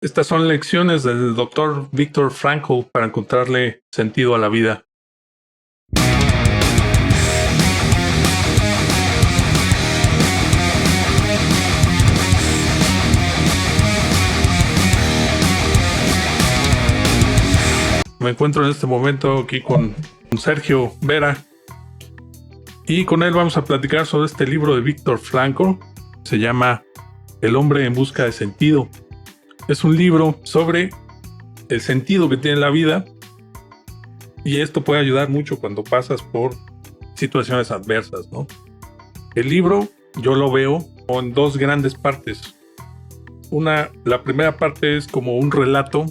Estas son lecciones del doctor Viktor Frankl para encontrarle sentido a la vida. Me encuentro en este momento aquí con Sergio Vera y con él vamos a platicar sobre este libro de Viktor Frankl. Se llama El hombre en busca de sentido. Es un libro sobre el sentido que tiene la vida y esto puede ayudar mucho cuando pasas por situaciones adversas, ¿no? El libro yo lo veo en dos grandes partes. La primera parte es como un relato.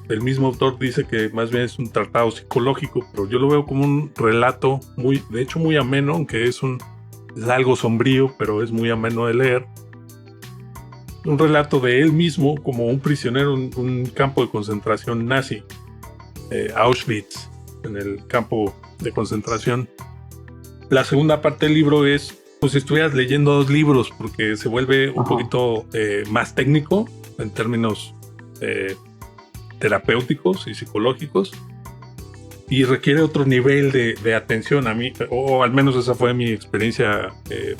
El mismo autor dice que más bien es un tratado psicológico, pero yo lo veo como un relato de hecho muy ameno, aunque es algo sombrío, pero es muy ameno de leer. Un relato de él mismo como un prisionero en un campo de concentración nazi, Auschwitz, en el campo de concentración. La segunda parte del libro es, pues si estuvieras leyendo dos libros, porque se vuelve un poquito más técnico en términos terapéuticos y psicológicos y requiere otro nivel de atención a mí, o al menos esa fue mi experiencia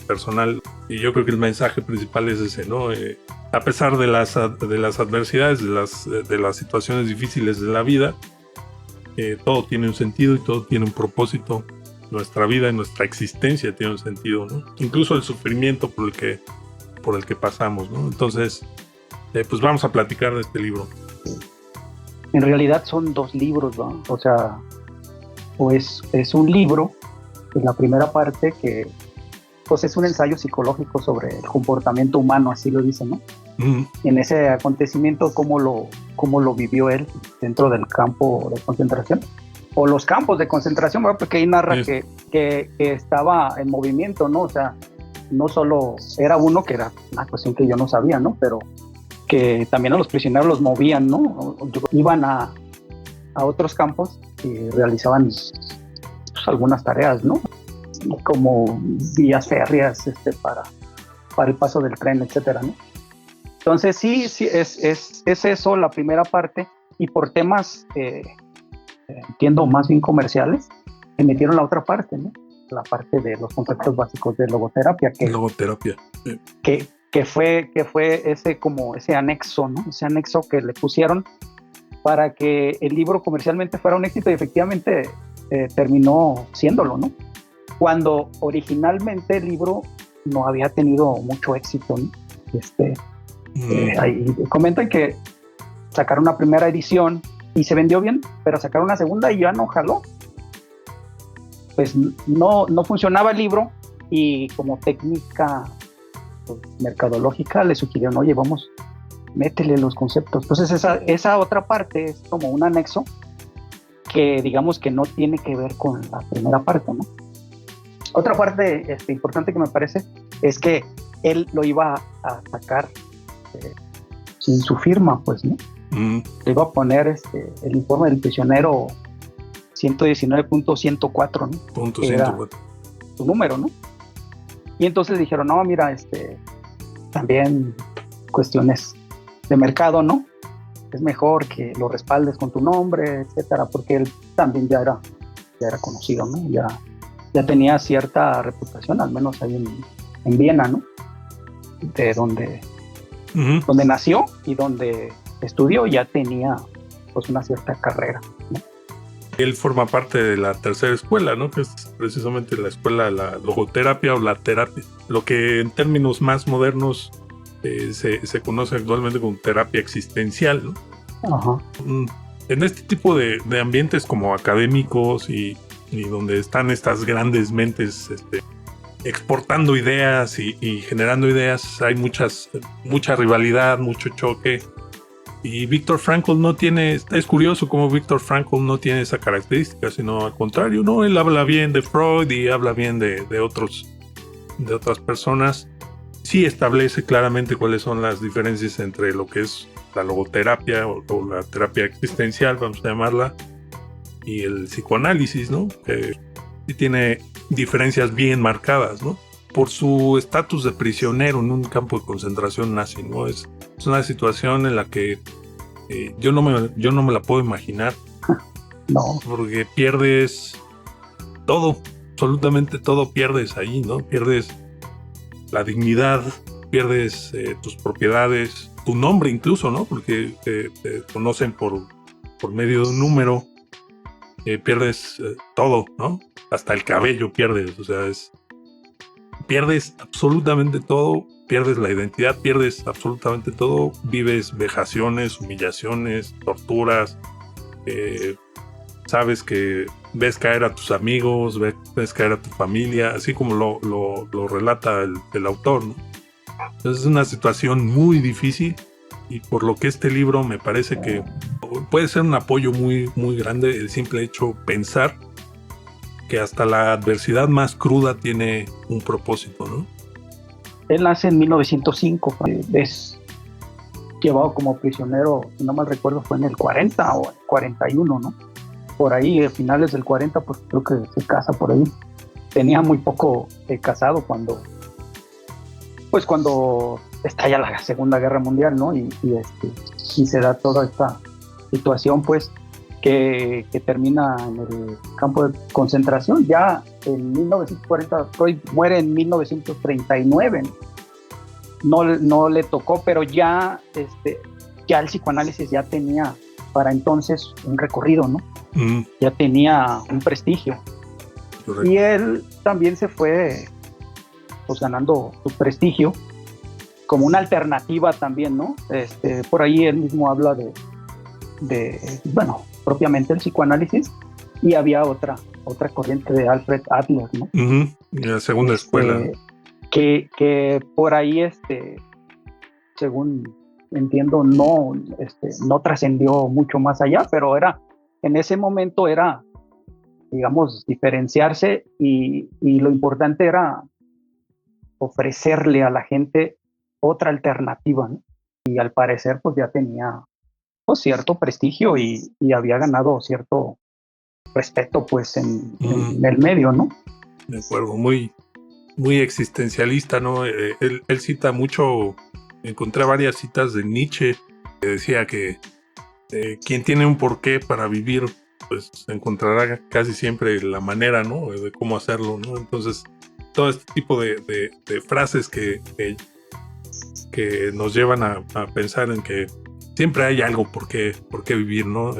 personal, y yo creo que el mensaje principal es ese, ¿no? A pesar de las adversidades, de las situaciones difíciles de la vida, todo tiene un sentido y todo tiene un propósito. Nuestra vida y nuestra existencia tiene un sentido, ¿no? Incluso el sufrimiento por el que pasamos, ¿no? Entonces, pues vamos a platicar de este libro. En realidad son dos libros, ¿no? O sea, pues es un libro, en la primera parte que pues es un ensayo psicológico sobre el comportamiento humano, así lo dice, ¿no? En ese acontecimiento, cómo lo vivió él dentro del campo de concentración, o los campos de concentración, ¿verdad? Porque ahí narra que estaba en movimiento, ¿no? O sea, no solo era uno, que era una cuestión que yo no sabía, ¿no? Pero que también a los prisioneros los movían, ¿no? Iban a otros campos y realizaban pues, algunas tareas, ¿no? Como vías férreas para el paso del tren, etcétera, ¿no? Entonces sí, es eso la primera parte, y por temas, entiendo, más bien comerciales, metieron la otra parte, ¿no? La parte de los conceptos básicos de logoterapia. Que fue ese anexo, ¿no? Ese anexo que le pusieron para que el libro comercialmente fuera un éxito, y efectivamente terminó siéndolo, ¿no? Cuando originalmente el libro no había tenido mucho éxito, ¿no? Ahí comentan que sacaron una primera edición y se vendió bien, pero sacaron una segunda y ya no jaló. Pues no funcionaba el libro, y como técnica mercadológica le sugirieron, oye, vamos, métele los conceptos. Entonces esa otra parte es como un anexo que digamos que no tiene que ver con la primera parte, ¿no? Otra parte importante que me parece es que él lo iba a sacar sin su firma, pues, ¿no? Le iba a poner el informe del prisionero 119.104, ¿no? Punto que 104. Era su número, ¿no? Y entonces dijeron, no, mira, también cuestiones de mercado, ¿no? Es mejor que lo respaldes con tu nombre, etcétera, porque él también ya era conocido, ¿no? Ya tenía cierta reputación, al menos ahí en Viena, ¿no? De donde nació y donde estudió, ya tenía pues una cierta carrera, ¿no? Él forma parte de la tercera escuela, ¿no? Que es precisamente la escuela de la logoterapia o la terapia. Lo que en términos más modernos se conoce actualmente como terapia existencial, ¿no? Ajá. En este tipo de ambientes como académicos y donde están estas grandes mentes exportando ideas y generando ideas, hay mucha rivalidad, mucho choque. Y Viktor Frankl es curioso cómo Viktor Frankl no tiene esa característica, sino al contrario, ¿no? Él habla bien de Freud y habla bien de otras personas. Sí establece claramente cuáles son las diferencias entre lo que es la logoterapia o la terapia existencial, vamos a llamarla, y el psicoanálisis, ¿no? Que sí tiene diferencias bien marcadas, ¿no? Por su estatus de prisionero en un campo de concentración nazi, ¿no? Es una situación en la que yo no me la puedo imaginar. No. Porque pierdes todo, absolutamente todo pierdes ahí, ¿no? Pierdes la dignidad, pierdes tus propiedades, tu nombre incluso, ¿no? Porque te conocen por medio de un número, pierdes todo, ¿no? Hasta el cabello pierdes, o sea, pierdes absolutamente todo, pierdes la identidad, pierdes absolutamente todo, vives vejaciones, humillaciones, torturas, sabes que ves caer a tus amigos, ves caer a tu familia, así como lo relata el autor, ¿no? Entonces es una situación muy difícil y por lo que este libro me parece que puede ser un apoyo muy, muy grande el simple hecho de pensar que hasta la adversidad más cruda tiene un propósito, ¿no? Él nace en 1905, es llevado como prisionero, si no mal recuerdo, fue en el 40 o el 41, ¿no? Por ahí, a finales del 40, pues creo que se casa por ahí. Tenía muy poco casado cuando estalla la Segunda Guerra Mundial, ¿no? Y se da toda esta situación, pues, que termina en el campo de concentración. Ya en 1940, Freud muere en 1939. No le tocó, pero ya el psicoanálisis ya tenía para entonces un recorrido, ¿no? Ya tenía un prestigio. Correcto. Y él también se fue pues ganando su prestigio como una alternativa también, ¿no? Por ahí él mismo habla de propiamente el psicoanálisis, y había otra corriente de Alfred Adler, ¿no? La segunda escuela. Que por ahí, según entiendo, no trascendió mucho más allá, pero en ese momento era, digamos, diferenciarse, y lo importante era ofrecerle a la gente otra alternativa, ¿no? Y al parecer pues ya tenía pues cierto prestigio y había ganado cierto respeto pues en el medio, ¿no? De acuerdo, muy, muy existencialista, ¿no? Él cita mucho, encontré varias citas de Nietzsche, que decía que quien tiene un porqué para vivir, pues encontrará casi siempre la manera, ¿no? De cómo hacerlo, ¿no? Entonces, todo este tipo de frases que nos llevan a pensar en que siempre hay algo por qué vivir, ¿no?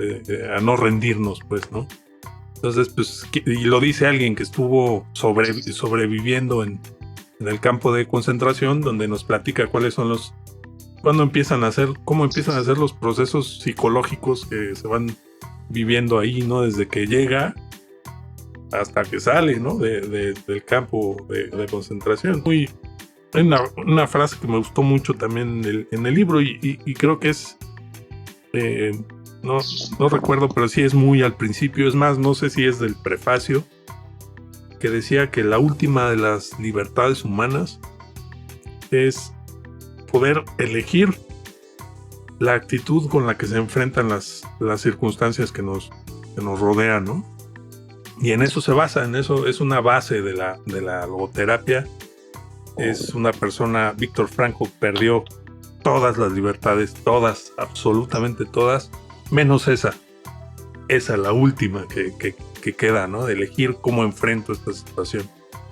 A no rendirnos, pues, ¿no? Entonces, pues, y lo dice alguien que estuvo sobreviviendo en el campo de concentración, donde nos platica cuáles son cómo empiezan a ser los procesos psicológicos que se van viviendo ahí, ¿no? Desde que llega hasta que sale, ¿no? Del campo de concentración. Hay una frase que me gustó mucho también en el libro, y creo que es, no recuerdo, pero sí es muy al principio, es más, no sé si es del prefacio, que decía que la última de las libertades humanas es poder elegir la actitud con la que se enfrentan las circunstancias que nos rodean, ¿no? Y en eso se basa, en eso es una base de la logoterapia. Es una persona, Viktor Frankl perdió todas las libertades, todas, absolutamente todas, menos esa, la última que queda, ¿no? De elegir cómo enfrento esta situación.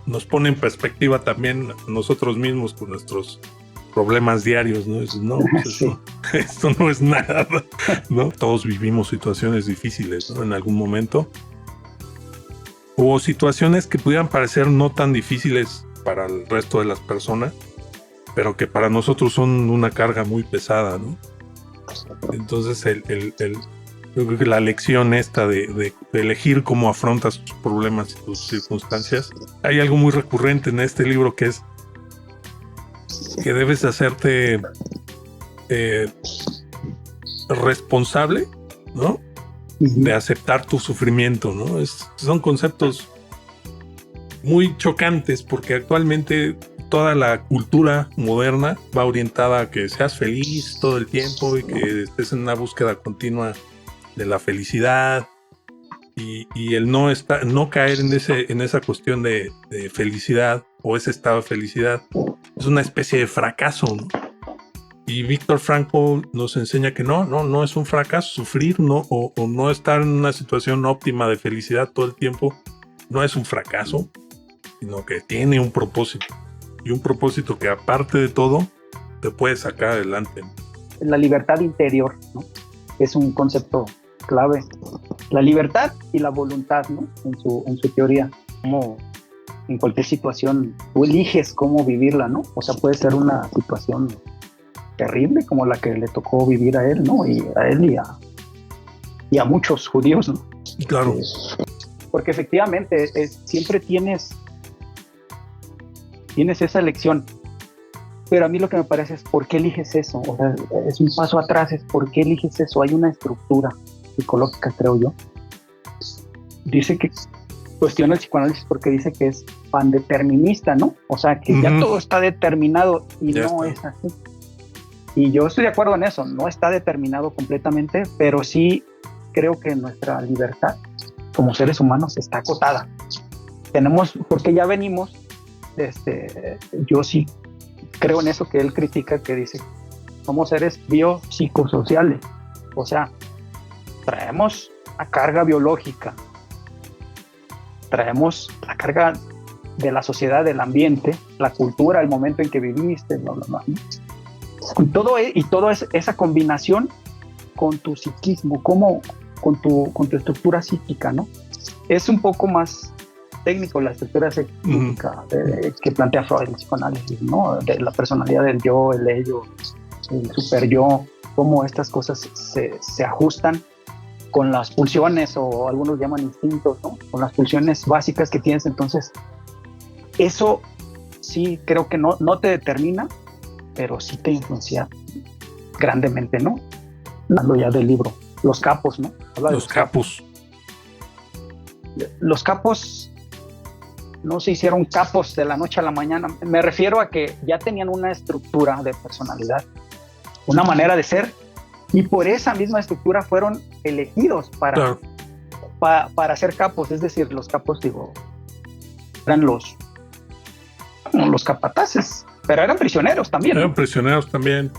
Nos pone en perspectiva también nosotros mismos con nuestros problemas diarios, ¿no? Pues esto no es nada, ¿no? Todos vivimos situaciones difíciles, ¿no? En algún momento. O situaciones que pudieran parecer no tan difíciles para el resto de las personas, pero que para nosotros son una carga muy pesada, ¿no? Entonces yo creo que la lección esta de elegir cómo afrontas tus problemas y tus circunstancias, hay algo muy recurrente en este libro, que es que debes hacerte responsable, ¿no? De aceptar tu sufrimiento, ¿no? Son conceptos muy chocantes, porque actualmente toda la cultura moderna va orientada a que seas feliz todo el tiempo y que estés en una búsqueda continua de la felicidad, y el no caer en esa cuestión de felicidad, o ese estado de felicidad, es una especie de fracaso, ¿no? Y Víctor Frankl nos enseña que no es un fracaso sufrir, o no estar en una situación óptima de felicidad todo el tiempo, no es un fracaso, sino que tiene un propósito. Y un propósito que, aparte de todo, te puede sacar adelante. La libertad interior, ¿no? Es un concepto clave. La libertad y la voluntad, ¿no? En su teoría. Como en cualquier situación tú eliges cómo vivirla, ¿no? O sea, puede ser una situación terrible como la que le tocó vivir a él, ¿no? Y a él y a muchos judíos, ¿no? Claro. Porque efectivamente siempre tienes esa elección. Pero a mí lo que me parece es ¿por qué eliges eso? O sea, es un paso atrás, es ¿por qué eliges eso? Hay una estructura psicológica, creo yo. Dice que cuestiona el psicoanálisis porque dice que es pandeterminista, ¿no? O sea, que ya todo está determinado y ya no es así. Y yo estoy de acuerdo en eso, no está determinado completamente, pero sí creo que nuestra libertad como seres humanos está acotada. Porque ya venimos, yo sí creo en eso que él critica, que dice, somos seres biopsicosociales, o sea, traemos la carga biológica, traemos la carga de la sociedad, del ambiente, la cultura, el momento en que viviste, bla, bla, bla, ¿no? Y todo es esa combinación con tu psiquismo, con tu estructura psíquica, ¿no? Es un poco más técnico la estructura psíquica que plantea Freud, el psicoanálisis, ¿no? De la personalidad del yo, el ello, el super yo, cómo estas cosas se ajustan con las pulsiones, o algunos llaman instintos, ¿no? Con las pulsiones básicas que tienes. Entonces, eso sí creo que no te determina, pero sí te influencia grandemente, ¿no? Hablando ya del libro, Los Capos, ¿no? Los Capos. Los capos no se hicieron capos de la noche a la mañana. Me refiero a que ya tenían una estructura de personalidad, una manera de ser, y por esa misma estructura fueron elegidos para ser capos. Es decir, los capos, eran los capataces, pero eran prisioneros también. Eran prisioneros también.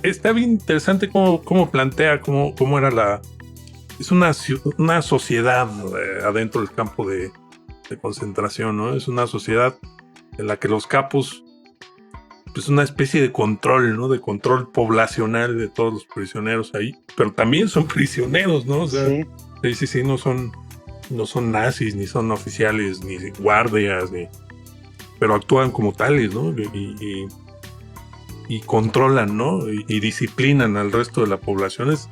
Está bien interesante cómo plantea cómo era es una sociedad adentro del campo de concentración, ¿no? Es una sociedad en la que los capos, pues una especie de control, ¿no? De control poblacional de todos los prisioneros ahí, pero también son prisioneros, ¿no? O sea, sí, no son nazis, ni son oficiales, ni guardias, pero actúan como tales, ¿no? Y controlan, ¿no? Y disciplinan al resto de la población. Es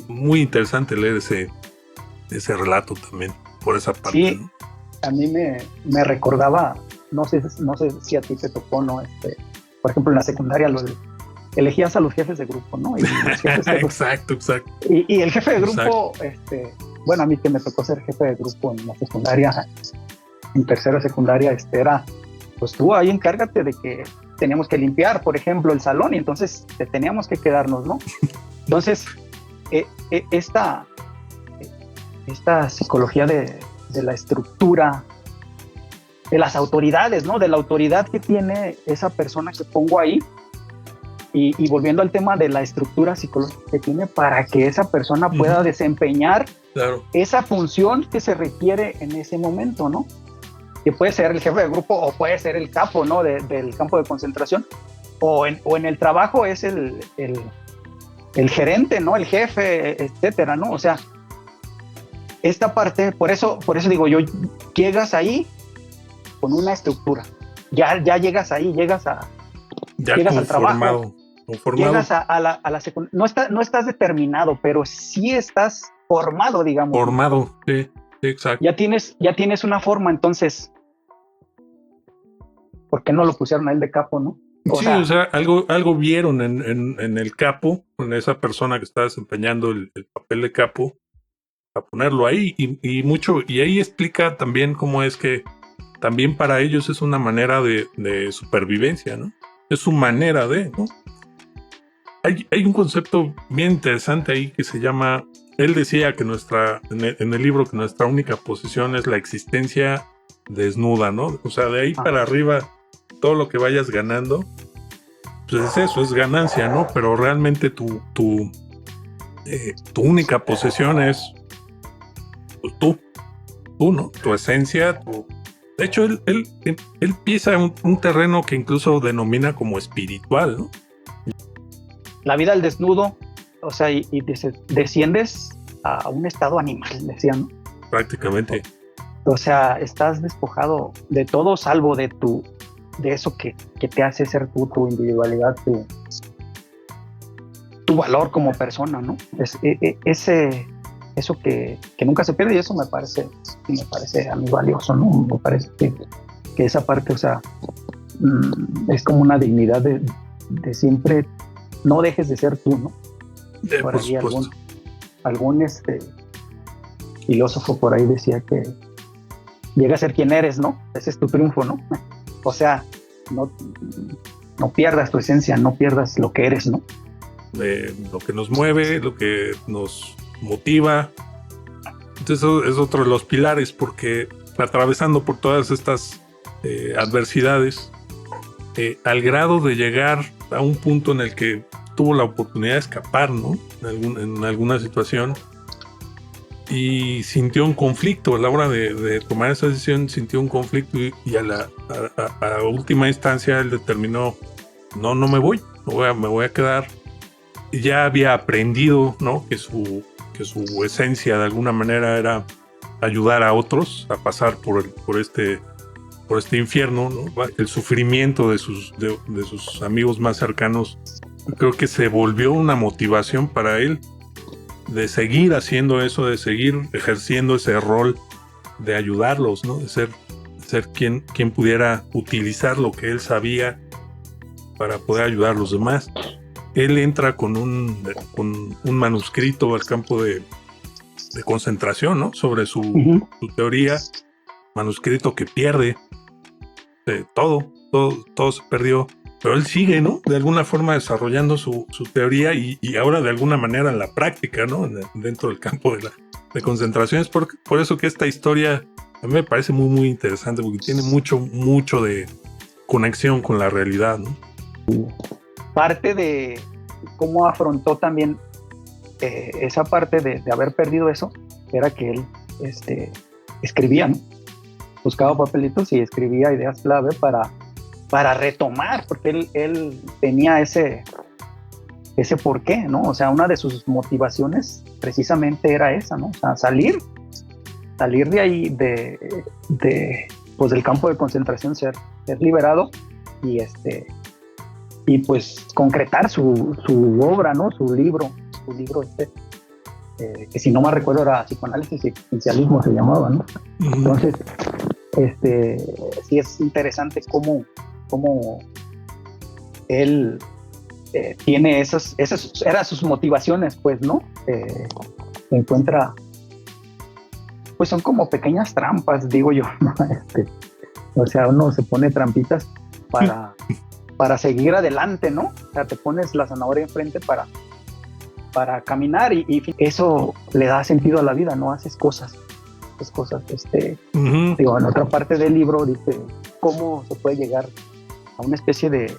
muy interesante leer ese relato también, por esa parte. Sí, ¿no? A mí me recordaba, no sé si a ti te tocó, ¿no? Por ejemplo, en la secundaria elegías a los jefes de grupo, ¿no? Exacto. Y el jefe de grupo, bueno, a mí que me tocó ser jefe de grupo en la secundaria, en tercera secundaria, era, pues tú ahí encárgate de que teníamos que limpiar, por ejemplo, el salón, y entonces teníamos que quedarnos, ¿no? Entonces, esta psicología de la estructura, de las autoridades, ¿no? De la autoridad que tiene esa persona que pongo ahí, y volviendo al tema de la estructura psicológica que tiene para que esa persona pueda desempeñar esa función que se requiere en ese momento, ¿no? Que puede ser el jefe de grupo o puede ser el capo, ¿no? Del campo de concentración, o en el trabajo es el gerente, ¿no? El jefe, etcétera, ¿no? O sea, esta parte, por eso digo yo, llegas ahí con una estructura, ya llegas ahí, llegas al trabajo, llegas a la secundaria, no estás determinado, pero sí estás formado, digamos. Formado, sí, exacto. Ya tienes una forma, entonces, ¿por qué no lo pusieron a él de capo, no? O sea, algo vieron en el capo, en esa persona que está desempeñando el papel de capo, a ponerlo ahí, y ahí explica también cómo es que también para ellos es una manera de supervivencia, ¿no? Es su manera ¿no? Hay un concepto bien interesante ahí que se llama, él decía que en el libro que nuestra única posición es la existencia desnuda, ¿no? O sea, de ahí para arriba, todo lo que vayas ganando pues es eso, es ganancia, ¿no? Pero realmente tu única posesión es pues, tú, ¿no? Tu esencia, de hecho, él pisa un terreno que incluso denomina como espiritual, ¿no? La vida al desnudo, o sea, y desciendes a un estado animal, decían, ¿no? Prácticamente. O sea, estás despojado de todo salvo de eso que te hace ser tú, tu individualidad, tu valor como persona, ¿no? Eso que nunca se pierde, y eso me parece a mí valioso, ¿no? Me parece que esa parte, o sea, es como una dignidad de siempre no dejes de ser tú, ¿no? Por ahí algún filósofo por ahí decía que llega a ser quien eres, ¿no? Ese es tu triunfo, ¿no? O sea, no pierdas tu esencia, no pierdas lo que eres, ¿no? Lo que nos mueve, lo que nos motiva. Entonces eso es otro de los pilares, porque atravesando por todas estas adversidades, al grado de llegar a un punto en el que tuvo la oportunidad de escapar, ¿no? En alguna situación, y sintió un conflicto a la hora de tomar esa decisión, sintió un conflicto y a última instancia él determinó, no me voy, me voy a quedar. Y ya había aprendido, ¿no? que su esencia de alguna manera era ayudar a otros a pasar por este infierno, ¿no? El sufrimiento de sus amigos más cercanos, creo que se volvió una motivación para él de seguir haciendo eso, de seguir ejerciendo ese rol de ayudarlos, ¿no? De ser quien pudiera utilizar lo que él sabía para poder ayudar a los demás. Él entra con un manuscrito al campo de concentración, ¿no? Sobre su teoría, manuscrito que pierde, todo se perdió, pero él sigue, ¿no? De alguna forma desarrollando su teoría y ahora de alguna manera en la práctica, ¿no? Dentro del campo de concentración. Es por eso que esta historia a mí me parece muy, muy interesante, porque tiene mucho de conexión con la realidad, ¿no? Parte de cómo afrontó también esa parte de haber perdido eso, era que él escribía, ¿no? Buscaba papelitos y escribía ideas clave para retomar, porque él tenía ese porqué, ¿no? O sea, una de sus motivaciones precisamente era esa, ¿no? O sea, salir de ahí, pues del campo de concentración, ser liberado y pues concretar su obra, ¿no? Su libro, que si no me recuerdo era Psicoanálisis y Existencialismo se llamaba, ¿no? Entonces, sí es interesante cómo él tiene esas eran sus motivaciones, pues, ¿no? Encuentra, pues son como pequeñas trampas, digo yo, ¿no? O sea, uno se pone trampitas para seguir adelante, ¿no? O sea, te pones la zanahoria enfrente para caminar y eso le da sentido a la vida, ¿no? Haces cosas. Digo, en otra parte del libro dice cómo se puede llegar a una especie de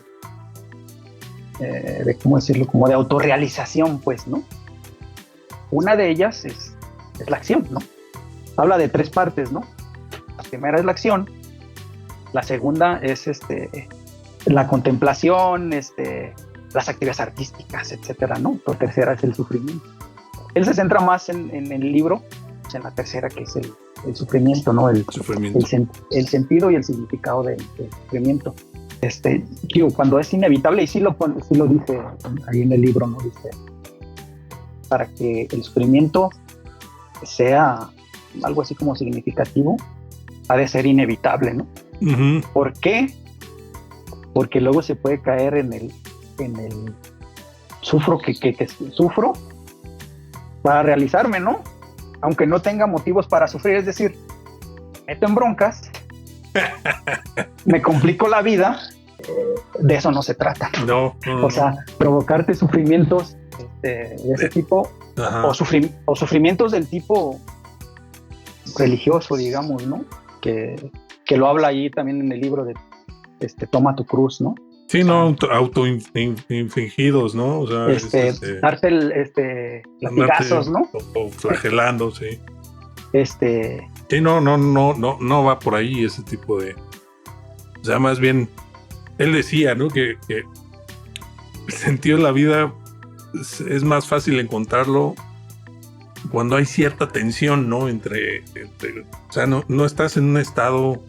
¿cómo decirlo? Como de autorrealización, pues, ¿no? Una de ellas es la acción, ¿no? Habla de 3 partes, ¿no? La primera es la acción, la segunda es la contemplación, las actividades artísticas, etcétera, ¿no? La tercera es el sufrimiento. Él se centra más en el libro, en la tercera, que es el sufrimiento, ¿no? El sentido y el significado del sufrimiento. Cuando es inevitable, y sí lo dice ahí en el libro, ¿no? Dice, para que el sufrimiento sea algo así como significativo, ha de ser inevitable, ¿no? Uh-huh. ¿Por qué? Porque luego se puede caer en el sufro que sufro para realizarme, ¿no? Aunque no tenga motivos para sufrir, es decir, meto en broncas, me complico la vida, de eso no se trata. No. O sea, provocarte sufrimientos de ese tipo, o sufrimientos del tipo religioso, digamos, ¿no? Que lo habla ahí también en el libro de Toma tu cruz, ¿no? Sí, no, auto-infligidos, ¿no? O sea, darse latigazos, ¿no? O flagelando, sí. Sí, no va por ahí ese tipo de... O sea, más bien, él decía, ¿no? Que el sentido de la vida es más fácil encontrarlo cuando hay cierta tensión, ¿no? Entre o sea, no estás en un estado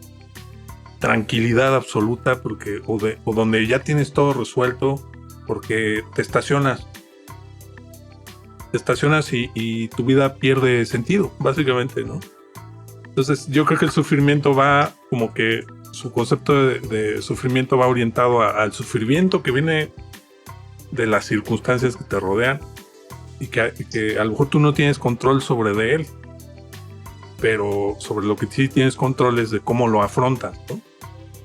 tranquilidad absoluta porque o donde ya tienes todo resuelto porque te estacionas y tu vida pierde sentido, básicamente, ¿no? Entonces yo creo que el sufrimiento va como que su concepto de sufrimiento va orientado al sufrimiento que viene de las circunstancias que te rodean y que a lo mejor tú no tienes control sobre de él, pero sobre lo que sí tienes control es de cómo lo afrontas, ¿no?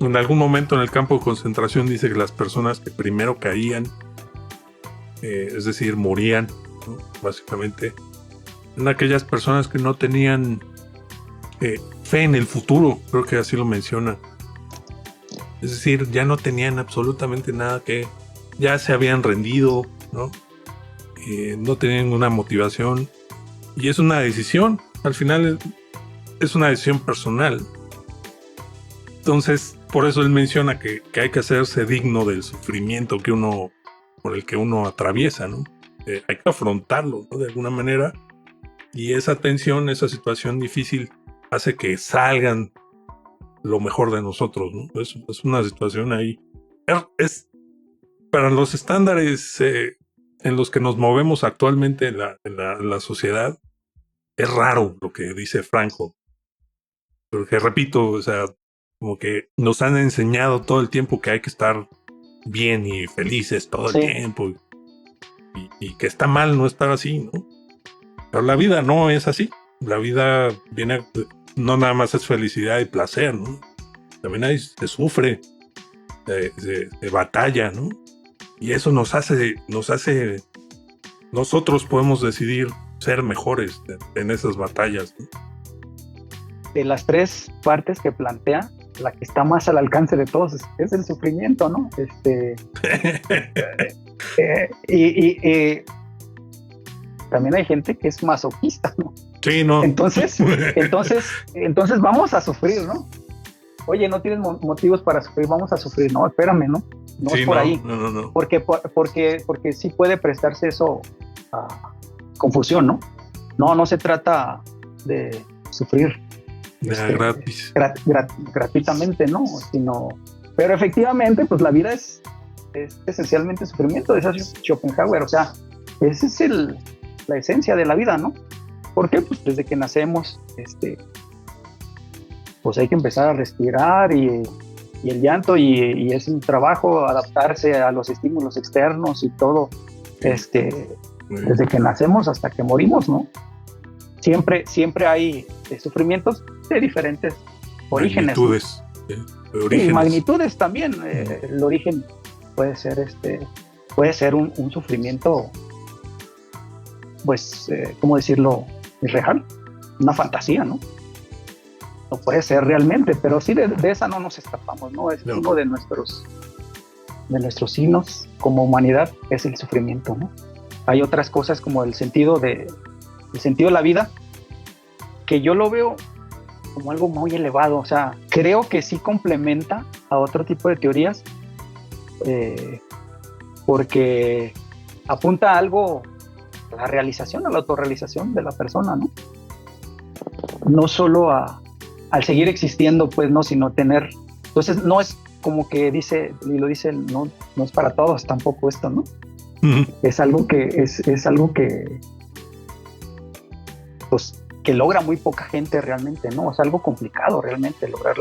En algún momento en el campo de concentración dice que las personas que primero caían, es decir, morían, ¿no? Básicamente, eran aquellas personas que no tenían fe en el futuro, creo que así lo menciona. Es decir, ya no tenían absolutamente nada ya se habían rendido, ¿no? No tenían ninguna motivación. Y es una decisión, al final es una decisión personal. Entonces, por eso él menciona que hay que hacerse digno del sufrimiento por el que uno atraviesa, ¿no? Hay que afrontarlo, ¿no? De alguna manera. Y esa tensión, esa situación difícil hace que salgan lo mejor de nosotros, ¿no? Es una situación ahí. Es para los estándares en los que nos movemos actualmente en la sociedad, es raro lo que dice Franco. Porque repito, o sea, como que nos han enseñado todo el tiempo que hay que estar bien y felices todo el tiempo. Y que está mal no estar así, ¿no? Pero la vida no es así. La vida no nada más es felicidad y placer, ¿no? También se sufre, se batalla, ¿no? Y eso nos hace, nosotros podemos decidir ser mejores en esas batallas, ¿no? De las tres partes que plantea, la que está más al alcance de todos es el sufrimiento, ¿no? También hay gente que es masoquista, ¿no? Sí, ¿no? Entonces vamos a sufrir, ¿no? Oye, no tienes motivos para sufrir, vamos a sufrir. No, espérame, ¿no? No sí, es por ahí. No. Porque sí puede prestarse eso a confusión, ¿no? No se trata de sufrir gratis. Gratuitamente, ¿no? Pero efectivamente, pues la vida es esencialmente sufrimiento, decía Schopenhauer, o sea, esa es la esencia de la vida, ¿no? ¿Por qué? Pues desde que nacemos, pues hay que empezar a respirar y el llanto y es un trabajo adaptarse a los estímulos externos y todo, desde que nacemos hasta que morimos, ¿no? Siempre hay sufrimientos de diferentes orígenes. Magnitudes. Y magnitudes también. El origen puede ser un sufrimiento, pues, ¿cómo decirlo? Irreal, una fantasía, ¿no? No puede ser realmente, pero sí de esa no nos escapamos, ¿no? Es uno de nuestros signos como humanidad, es el sufrimiento, ¿no? Hay otras cosas como el sentido de la vida, que yo lo veo como algo muy elevado, o sea, creo que sí complementa a otro tipo de teorías, porque apunta a algo, a la realización, a la autorrealización de la persona, ¿no? No solo al seguir existiendo, pues, no, sino tener, entonces no es como que dice, y lo dice, no es para todos tampoco esto, ¿no? Uh-huh. Es algo que pues que logra muy poca gente realmente, ¿no? Es algo complicado realmente lograr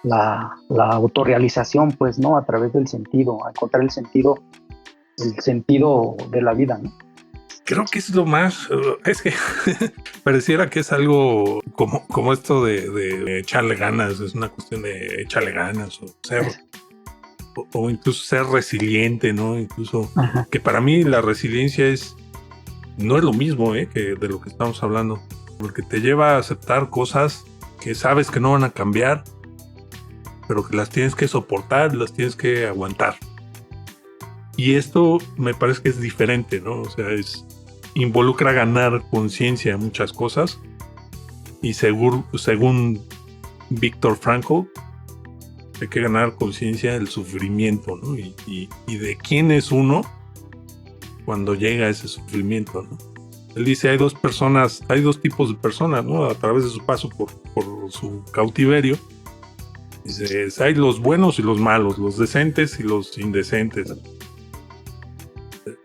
la autorrealización, pues, ¿no? A través del sentido, encontrar el sentido de la vida, ¿no? Creo que es lo más, es que pareciera que es algo como esto de echarle ganas, es una cuestión de echarle ganas o incluso ser resiliente, ¿no? Incluso, ajá, que para mí la resiliencia no es lo mismo, que de lo que estamos hablando, porque te lleva a aceptar cosas que sabes que no van a cambiar pero que las tienes que soportar, las tienes que aguantar. Y esto me parece que es diferente, ¿no? O sea, involucra ganar conciencia en muchas cosas. Y según Viktor Frankl, hay que ganar conciencia del sufrimiento, ¿no? Y de quién es uno cuando llega a ese sufrimiento, ¿no? Él dice, hay dos tipos de personas, ¿no? A través de su paso por su cautiverio. Dice, hay los buenos y los malos, los decentes y los indecentes.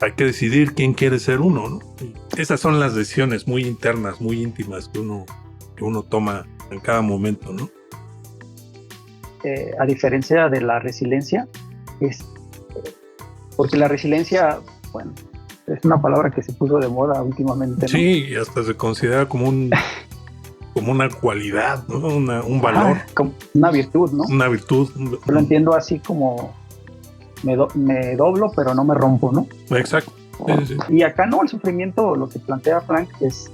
Hay que decidir quién quiere ser uno, ¿no? Esas son las decisiones muy internas, muy íntimas que uno toma en cada momento, ¿no? A diferencia de la resiliencia, porque la resiliencia, bueno, es una palabra que se puso de moda últimamente, ¿no? Sí, y hasta se considera como una cualidad, ¿no? Un valor. Como una virtud, ¿no? Una virtud. Yo lo entiendo así como me doblo, pero no me rompo, ¿no? Exacto. Sí. Y acá no, el sufrimiento, lo que plantea Frank es,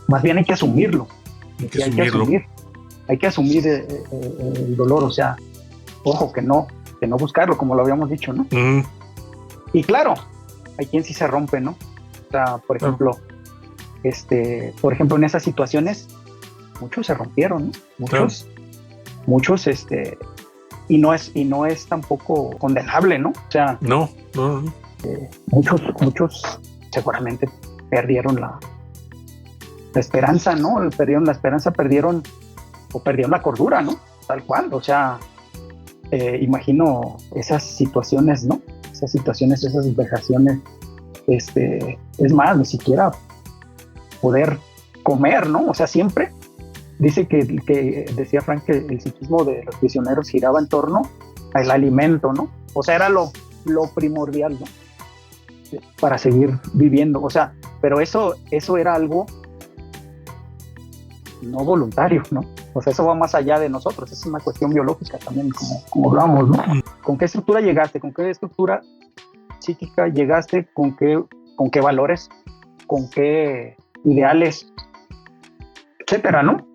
más bien hay que asumirlo. Hay que asumir el dolor, o sea, ojo, que no buscarlo, como lo habíamos dicho, ¿no? Y claro, hay quien sí se rompe, ¿no? O sea, por ejemplo, en esas situaciones, muchos se rompieron, ¿no? Muchos, y no es tampoco condenable, ¿no? O sea, no. Muchos seguramente perdieron la esperanza, ¿no? Perdieron la esperanza, perdieron la cordura, ¿no? Tal cual, o sea, imagino esas situaciones, ¿no? Esas vejaciones, es más, ni siquiera poder comer, ¿no? O sea, siempre dice que decía Frank que el psiquismo de los prisioneros giraba en torno al alimento, ¿no? O sea, era lo primordial, ¿no? Para seguir viviendo, o sea, pero eso era algo no voluntario, ¿no? O sea, eso va más allá de nosotros, es una cuestión biológica también, como hablamos, ¿no? ¿Con qué estructura llegaste? ¿Con qué estructura psíquica llegaste? ¿Con qué valores? ¿Con qué ideales? Etcétera, ¿no?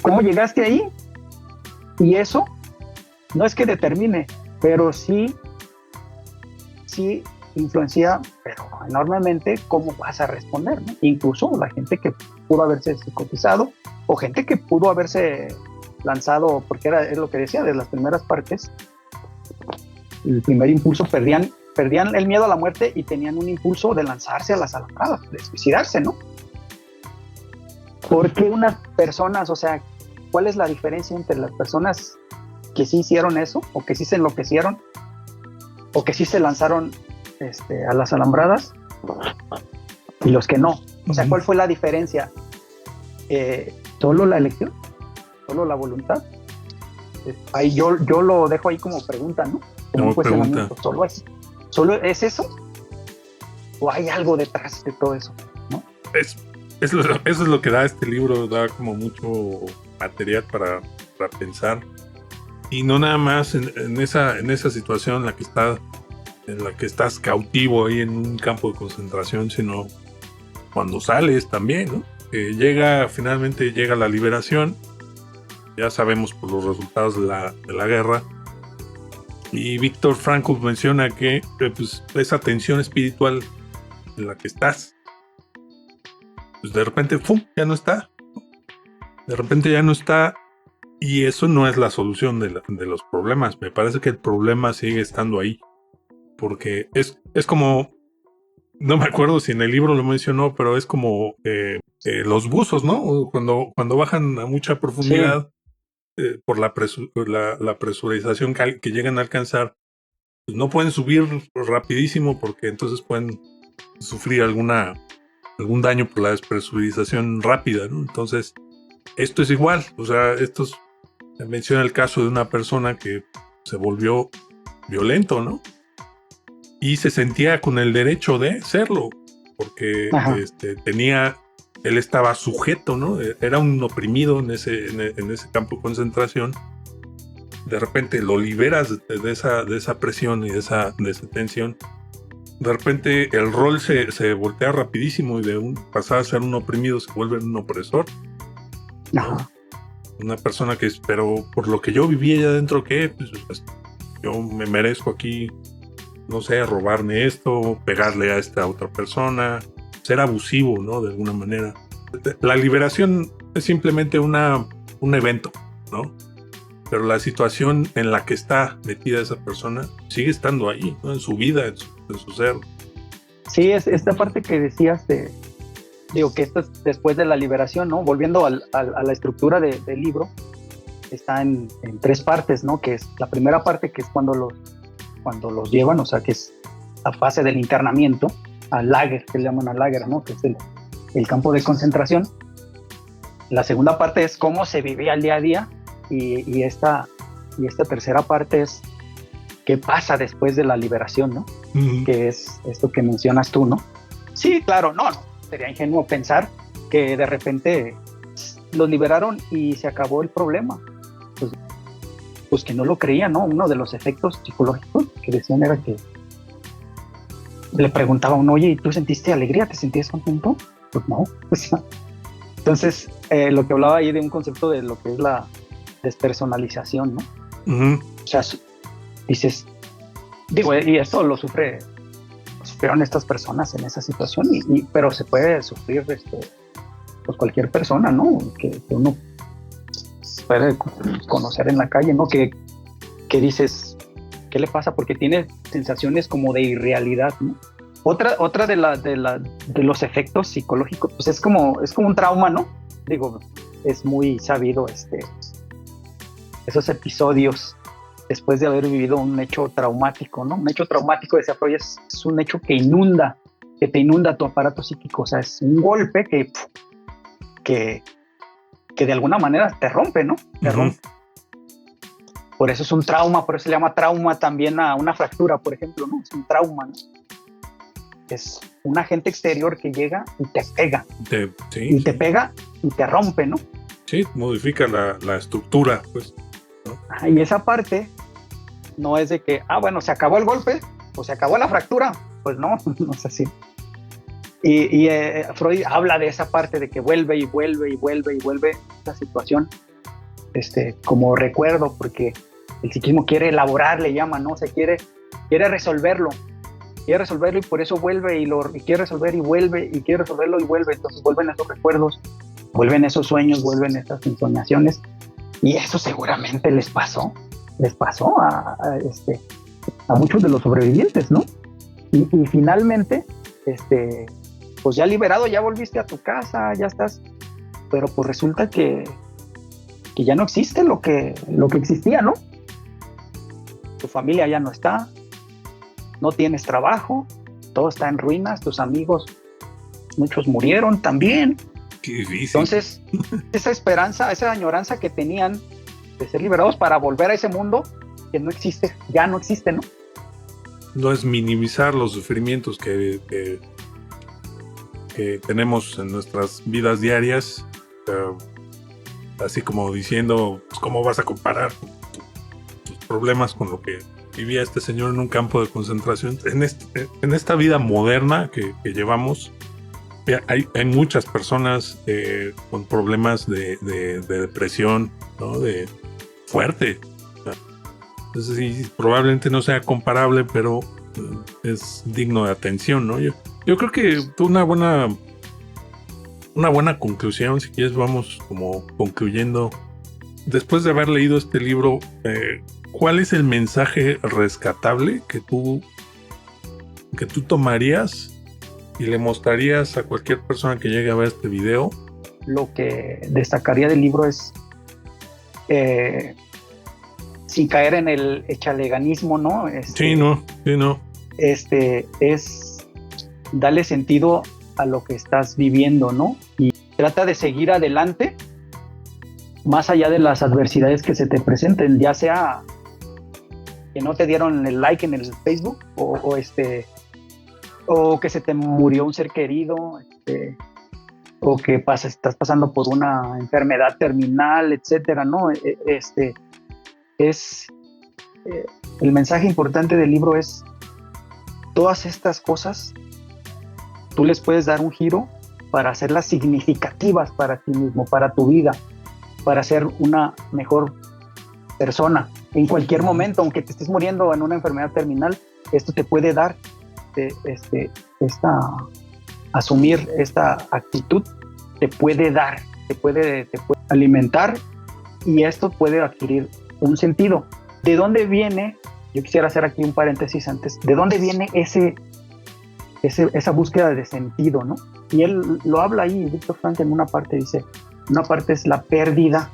¿Cómo llegaste ahí? Y eso no es que determine, pero sí influencia, pero enormemente, cómo vas a responder, ¿no? Incluso la gente que pudo haberse psicotizado o gente que pudo haberse lanzado, porque es lo que decía, de las primeras partes, el primer impulso, perdían el miedo a la muerte y tenían un impulso de lanzarse a las alambradas, de suicidarse, ¿no? ¿Por qué unas personas, o sea, cuál es la diferencia entre las personas que sí hicieron eso, o que sí se enloquecieron, o que sí se lanzaron a las alambradas, y los que no? O sea, ¿cuál fue la diferencia? ¿Solo la elección? ¿Solo la voluntad? Ahí yo lo dejo ahí como pregunta, ¿no? Como un cuestionamiento. ¿Solo es eso? ¿O hay algo detrás de todo eso? ¿No? Eso es lo que da este libro, da como mucho material para pensar. Y no nada más en esa situación en la que estás cautivo ahí en un campo de concentración, sino cuando sales también, ¿no? Finalmente llega la liberación, ya sabemos por los resultados de la guerra, y Viktor Frankl menciona que pues, esa tensión espiritual en la que estás, pues de repente, ¡pum!, ya no está. De repente ya no está, y eso no es la solución de los problemas. Me parece que el problema sigue estando ahí, porque es como, no me acuerdo si en el libro lo mencionó, pero es como los buzos, ¿no? Cuando bajan a mucha profundidad, sí, por la presurización que llegan a alcanzar, pues no pueden subir rapidísimo porque entonces pueden sufrir algún daño por la despresurización rápida, ¿no? Entonces, esto es igual, o sea, menciona el caso de una persona que se volvió violento, ¿no? Y se sentía con el derecho de serlo, porque él estaba sujeto, ¿no? Era un oprimido en ese campo de concentración. De repente lo liberas de esa presión y de esa tensión. De repente el rol se voltea rapidísimo y de pasar a ser un oprimido se vuelve un opresor, ¿no? Una persona que, pero por lo que yo viví allá adentro, ¿qué? Pues, yo me merezco aquí, no sé, robarme esto, pegarle a esta otra persona, ser abusivo, ¿no? De alguna manera. La liberación es simplemente un evento, ¿no? Pero la situación en la que está metida esa persona sigue estando ahí, ¿no? En su vida, en su ser. Sí, es esta parte que decías digo que esto es después de la liberación, ¿no? Volviendo a la estructura del libro, está en 3 partes, ¿no? Que es la primera parte, que es cuando los llevan, o sea, que es la fase del internamiento, al lager, que le llaman al lager, ¿no? Que es el campo de concentración. La segunda parte es cómo se vivía el día a día, y esta tercera parte es qué pasa después de la liberación, ¿no? Uh-huh. Que es esto que mencionas tú, ¿no? Sí, claro, no, sería ingenuo pensar que de repente los liberaron y se acabó el problema. Pues que no lo creían, ¿no? Uno de los efectos psicológicos que decían era que le preguntaba a uno, oye, ¿y tú sentiste alegría? ¿Te sentías contento? Pues no. Entonces, lo que hablaba ahí de un concepto de lo que es la despersonalización, ¿no? Uh-huh. O sea, dices, digo, y esto lo sufrieron estas personas en esa situación, pero se puede sufrir pues cualquier persona, ¿no? Que uno puede conocer en la calle, ¿no? Que dices, ¿qué le pasa? Porque tiene sensaciones como de irrealidad, ¿no? Otra de los efectos psicológicos, pues es como un trauma, ¿no? Digo, es muy sabido esos episodios después de haber vivido un hecho traumático, ¿no? Un hecho traumático de desarrollo es un hecho que te inunda tu aparato psíquico, o sea, es un golpe que de alguna manera te rompe, ¿no? Te rompe. Por eso es un trauma, por eso se le llama trauma también a una fractura, por ejemplo, ¿no? Es un trauma, ¿no? Es un agente exterior que llega y te pega. Y te pega y te rompe, ¿no? Sí, modifica la estructura, pues, ¿no? Y esa parte no es de que, bueno, se acabó el golpe o se acabó la fractura. Pues no, no es así. Y Freud habla de esa parte de que vuelve y vuelve y vuelve y vuelve esa situación como recuerdo, porque el psiquismo quiere elaborar, le llama, ¿no? O sea, quiere resolverlo y por eso vuelve y quiere resolver y vuelve y quiere resolverlo y vuelve. Entonces vuelven esos recuerdos, vuelven esos sueños, vuelven esas ensoñaciones, y eso seguramente les pasó a muchos de los sobrevivientes, ¿no? Y finalmente, pues ya liberado, ya volviste a tu casa, ya estás, pero pues resulta que ya no existe lo que existía, ¿no? Tu familia ya no está, no tienes trabajo, todo está en ruinas, tus amigos, muchos murieron también. Qué difícil. Entonces, esa esperanza, esa añoranza que tenían de ser liberados para volver a ese mundo que no existe, ya no existe, ¿no? No es minimizar los sufrimientos que tenemos en nuestras vidas diarias, así como diciendo, pues, ¿cómo vas a comparar tus problemas con lo que vivía este señor en un campo de concentración? En esta vida moderna que llevamos, hay muchas personas con problemas de depresión, ¿no? De fuerte. Entonces, sí, probablemente no sea comparable, pero es digno de atención, ¿no? Yo creo que una buena conclusión, si quieres, vamos como concluyendo. Después de haber leído este libro, ¿cuál es el mensaje rescatable que tú tomarías y le mostrarías a cualquier persona que llegue a ver este video? Lo que destacaría del libro es, sin caer en el echaleganismo, ¿no? Sí, no. Es darle sentido a lo que estás viviendo, ¿no? Y trata de seguir adelante más allá de las adversidades que se te presenten, ya sea que no te dieron el like en el Facebook o que se te murió un ser querido, o que estás pasando por una enfermedad terminal, etcétera, ¿no? El mensaje importante del libro es: todas estas cosas tú les puedes dar un giro para hacerlas significativas para ti mismo, para tu vida. para ser una mejor persona. En cualquier momento, aunque te estés muriendo en una enfermedad terminal, esto te puede dar asumir esta actitud, te puede dar, te puede alimentar, y esto puede adquirir un sentido. ¿De dónde viene? Yo quisiera hacer aquí un paréntesis antes. ¿De dónde viene esa búsqueda de sentido, no? Y él lo habla ahí, Víctor Frankl, en una parte dice, una parte es la pérdida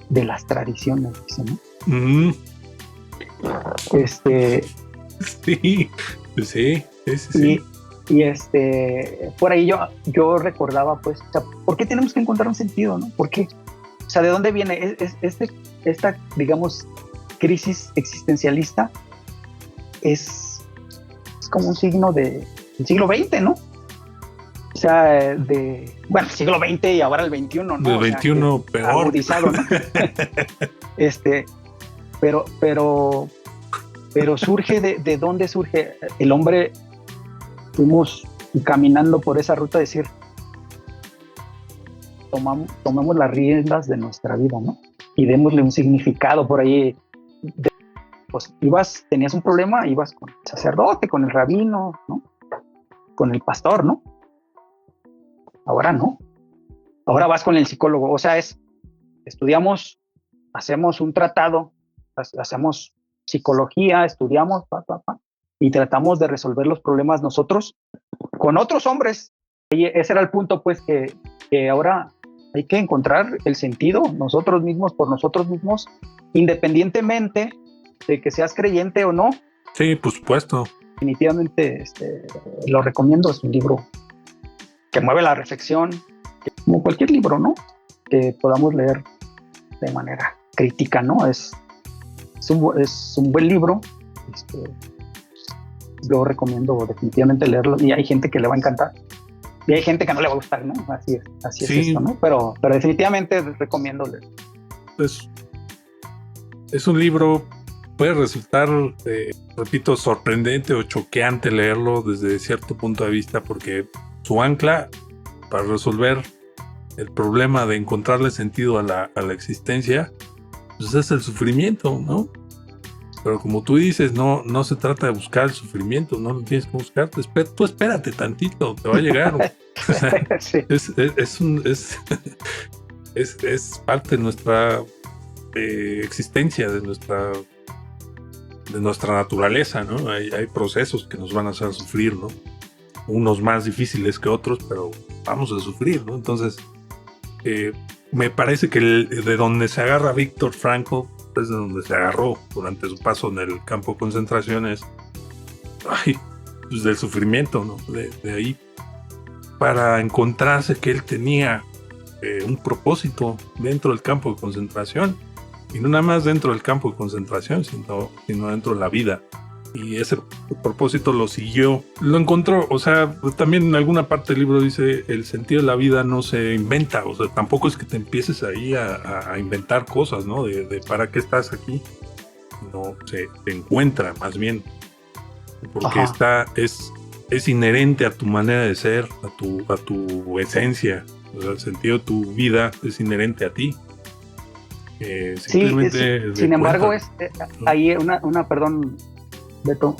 de las tradiciones, dice, ¿no? Mm. Sí. Y por ahí yo recordaba, pues, o sea, ¿por qué tenemos que encontrar un sentido, no? ¿Por qué? O sea, ¿de dónde viene esta, digamos, crisis existencialista? Es como un signo del siglo XX, ¿no? O sea, siglo XX y ahora el XXI, ¿no? El XXI, peor. Agudizado, ¿no? Pero surge ¿de dónde surge? El hombre, fuimos caminando por esa ruta, decir, tomemos las riendas de nuestra vida, ¿no? Y démosle un significado por ahí. Pues tenías un problema, ibas con el sacerdote, con el rabino, ¿no? Con el pastor, ¿no? Ahora no. Ahora vas con el psicólogo. O sea, estudiamos, hacemos un tratado, hacemos psicología, estudiamos, y tratamos de resolver los problemas nosotros con otros hombres. Y ese era el punto, pues, que ahora hay que encontrar el sentido nosotros mismos, por nosotros mismos, independientemente de que seas creyente o no. Sí, por supuesto. Definitivamente lo recomiendo. Es un libro que mueve la reflexión, como cualquier libro, ¿no? Que podamos leer de manera crítica, ¿no? Es un buen libro. Yo recomiendo definitivamente leerlo, y hay gente que le va a encantar y hay gente que no le va a gustar, ¿no? Así es esto, ¿no? Pero definitivamente recomiendo leerlo. Es un libro, puede resultar, repito, sorprendente o choqueante leerlo desde cierto punto de vista, porque su ancla para resolver el problema de encontrarle sentido a la existencia, pues es el sufrimiento, ¿no? Pero como tú dices, no se trata de buscar el sufrimiento, no lo tienes que buscar. Tú espérate tantito, te va a llegar. Sí. Es parte de nuestra existencia, de nuestra naturaleza, ¿no? Hay procesos que nos van a hacer sufrir, ¿no? Unos más difíciles que otros, pero vamos a sufrir, ¿no? Entonces, me parece que de donde se agarra Víctor Frankl, es de donde se agarró durante su paso en el campo de concentración, pues del sufrimiento, ¿no? De ahí, para encontrarse que él tenía un propósito dentro del campo de concentración, y no nada más dentro del campo de concentración, sino dentro de la vida. Y ese propósito lo siguió, lo encontró. O sea, también en alguna parte del libro dice, el sentido de la vida no se inventa. O sea, tampoco es que te empieces ahí a inventar cosas, ¿no? De para qué estás aquí. No, se encuentra más bien. Porque es inherente a tu manera de ser, a tu esencia. O sea, el sentido de tu vida es inherente a ti. Simplemente sin embargo, hay perdón, Beto,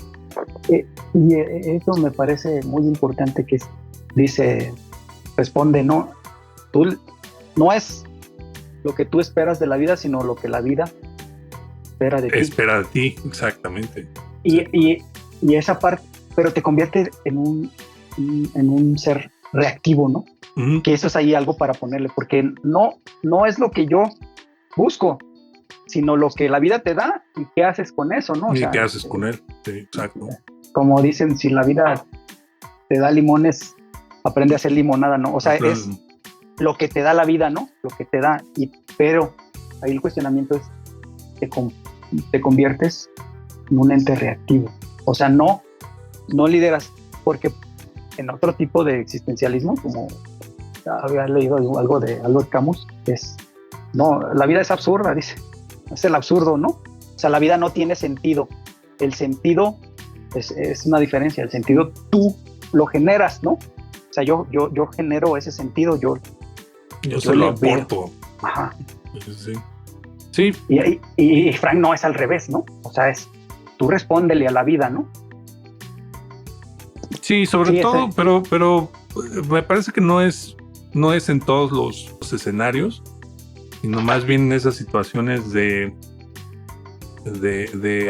y eso me parece muy importante, que responde, no, tú no es lo que tú esperas de la vida, sino lo que la vida espera de ti. Espera de ti, exactamente. Y esa parte, pero te convierte en un ser reactivo, ¿no? Uh-huh. Que eso es ahí algo para ponerle, porque no es lo que yo busco, sino lo que la vida te da y qué haces con eso, ¿no? Y qué haces con él, sí, exacto. Como dicen, si la vida te da limones, aprende a hacer limonada, ¿no? O sea, es lo que te da la vida, ¿no? Lo que te da, pero ahí el cuestionamiento es, te conviertes en un ente reactivo. O sea, no lideras, porque en otro tipo de existencialismo, como había leído algo de Albert Camus, la vida es absurda, dice. Es el absurdo, ¿no? O sea, la vida no tiene sentido. El sentido es una diferencia. El sentido tú lo generas, ¿no? O sea, yo genero ese sentido, yo se lo aporto. Ajá. Sí. Sí. Y Frank no es al revés, ¿no? O sea, tú respóndele a la vida, ¿no? Sí, sobre todo, pero me parece que no es en todos los escenarios, sino más bien en esas situaciones de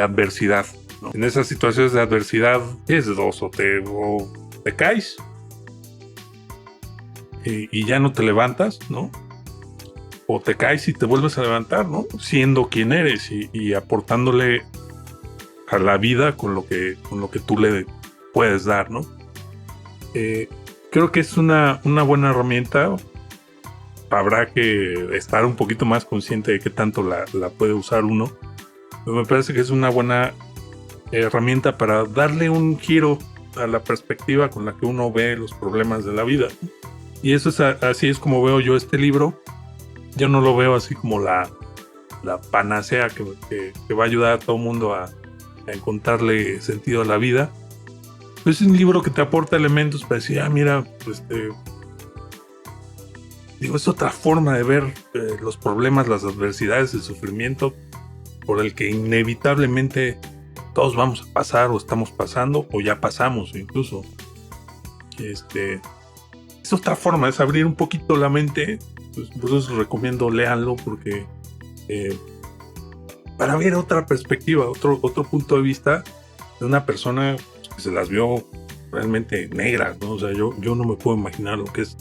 adversidad, ¿no? En esas situaciones de adversidad es de dos, o te caes y ya no te levantas, ¿no? O te caes y te vuelves a levantar, ¿no? Siendo quien eres y aportándole a la vida con lo que tú le puedes dar, ¿no? Creo que es una buena herramienta. Habrá que estar un poquito más consciente de qué tanto la puede usar uno. Pero me parece que es una buena herramienta para darle un giro a la perspectiva con la que uno ve los problemas de la vida. Y eso así es como veo yo este libro. Yo no lo veo así como la panacea que va a ayudar a todo mundo a encontrarle sentido a la vida. Es un libro que te aporta elementos para decir, mira, es otra forma de ver los problemas, las adversidades, el sufrimiento por el que inevitablemente todos vamos a pasar o estamos pasando o ya pasamos incluso. Es otra forma, es abrir un poquito la mente. Pues, por eso les recomiendo léanlo, porque para ver otra perspectiva, otro punto de vista de una persona que se las vio realmente negras, ¿no? O sea, yo no me puedo imaginar lo que es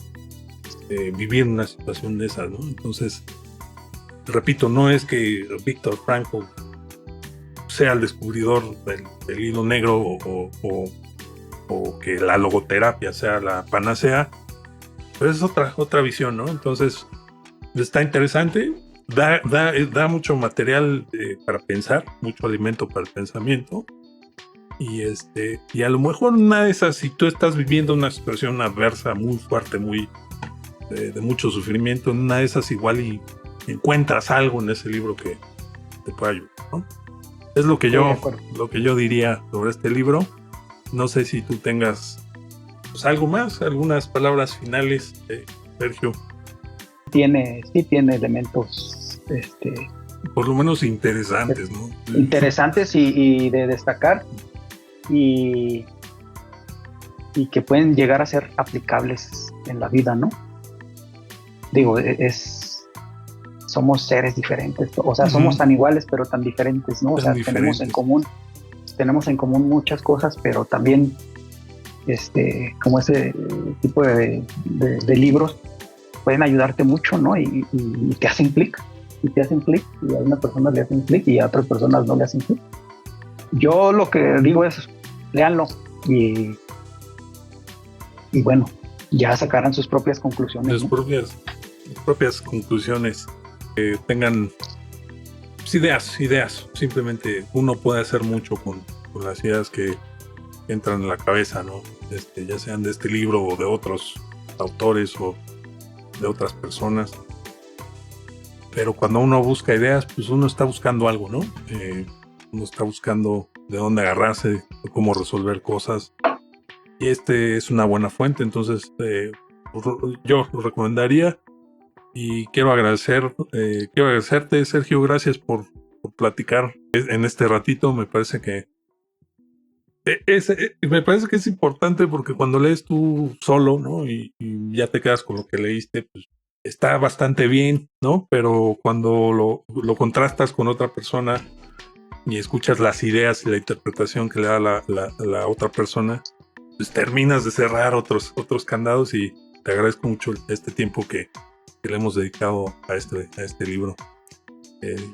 vivir en una situación de esas, ¿no? Entonces, repito, no es que Viktor Frankl sea el descubridor del hilo negro o que la logoterapia sea la panacea, pero es otra visión, ¿no? Entonces, está interesante, da mucho material para pensar, mucho alimento para el pensamiento. Y a lo mejor una de esas, si tú estás viviendo una situación adversa muy fuerte, muy de mucho sufrimiento, en una de esas igual y encuentras algo en ese libro que te pueda ayudar, ¿no? Es lo que yo diría sobre este libro. No sé si tú tengas pues, algo más, algunas palabras finales, Sergio. Sí tiene elementos por lo menos interesantes, ¿no? Interesantes y de destacar y que pueden llegar a ser aplicables en la vida, ¿no? Digo, somos seres diferentes, o sea, somos tan iguales pero tan diferentes, ¿no? O sea, tenemos en común muchas cosas, pero también como ese tipo de libros pueden ayudarte mucho, ¿no? Y te hacen clic, y a una persona le hacen clic y a otras personas no le hacen clic. Yo lo que digo es, léanlo y bueno, ya sacarán sus propias conclusiones. Sus propias conclusiones, que tengan ideas. Simplemente uno puede hacer mucho con las ideas que entran en la cabeza, ¿no? Ya sean de este libro o de otros autores o de otras personas. Pero cuando uno busca ideas, pues uno está buscando algo, ¿no? Uno está buscando de dónde agarrarse, cómo resolver cosas. Y es una buena fuente, entonces yo lo recomendaría. Y quiero agradecerte, Sergio, gracias por platicar en este ratito. Me parece que es importante porque cuando lees tú solo, ¿no? Y ya te quedas con lo que leíste, pues está bastante bien, ¿no? Pero cuando lo contrastas con otra persona y escuchas las ideas y la interpretación que le da la otra persona, pues terminas de cerrar otros candados y te agradezco mucho este tiempo que le hemos dedicado a este libro.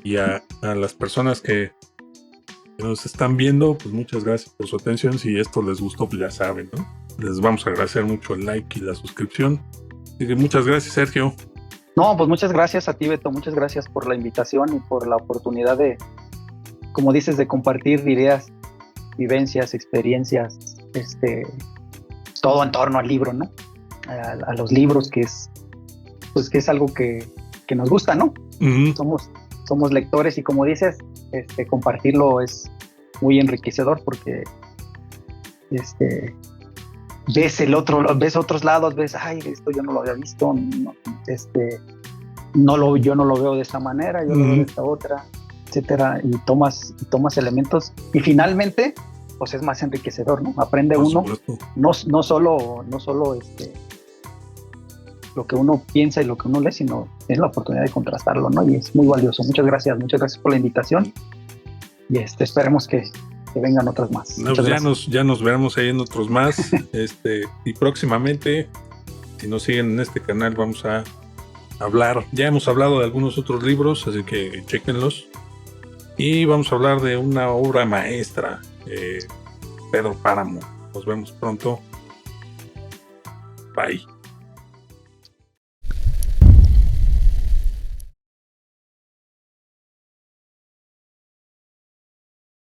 Y a las personas que nos están viendo, pues muchas gracias por su atención. Si esto les gustó, pues ya saben, ¿no? Les vamos a agradecer mucho el like y la suscripción. Así que muchas gracias, Sergio. No, pues muchas gracias a ti, Beto. Muchas gracias por la invitación y por la oportunidad de, como dices, de compartir ideas, vivencias, experiencias, todo en torno al libro, ¿no? A los libros, que es algo que nos gusta, ¿no? Uh-huh. Somos lectores y, como dices, compartirlo es muy enriquecedor porque ves otros lados, ves, ay, esto yo no lo había visto, no, yo no lo veo de esta manera, yo lo veo de esta otra, etcétera, y tomas elementos, y finalmente, pues es más enriquecedor, ¿no? Aprende Por uno, supuesto. no solo lo que uno piensa y lo que uno lee, sino es la oportunidad de contrastarlo, ¿no? Y es muy valioso. Muchas gracias por la invitación, y esperemos que vengan otras más. No, pues ya nos veremos ahí en otros más. Y próximamente, si nos siguen en este canal, vamos a hablar. Ya hemos hablado de algunos otros libros, así que chéquenlos. Y vamos a hablar de una obra maestra, Pedro Páramo. Nos vemos pronto. Bye.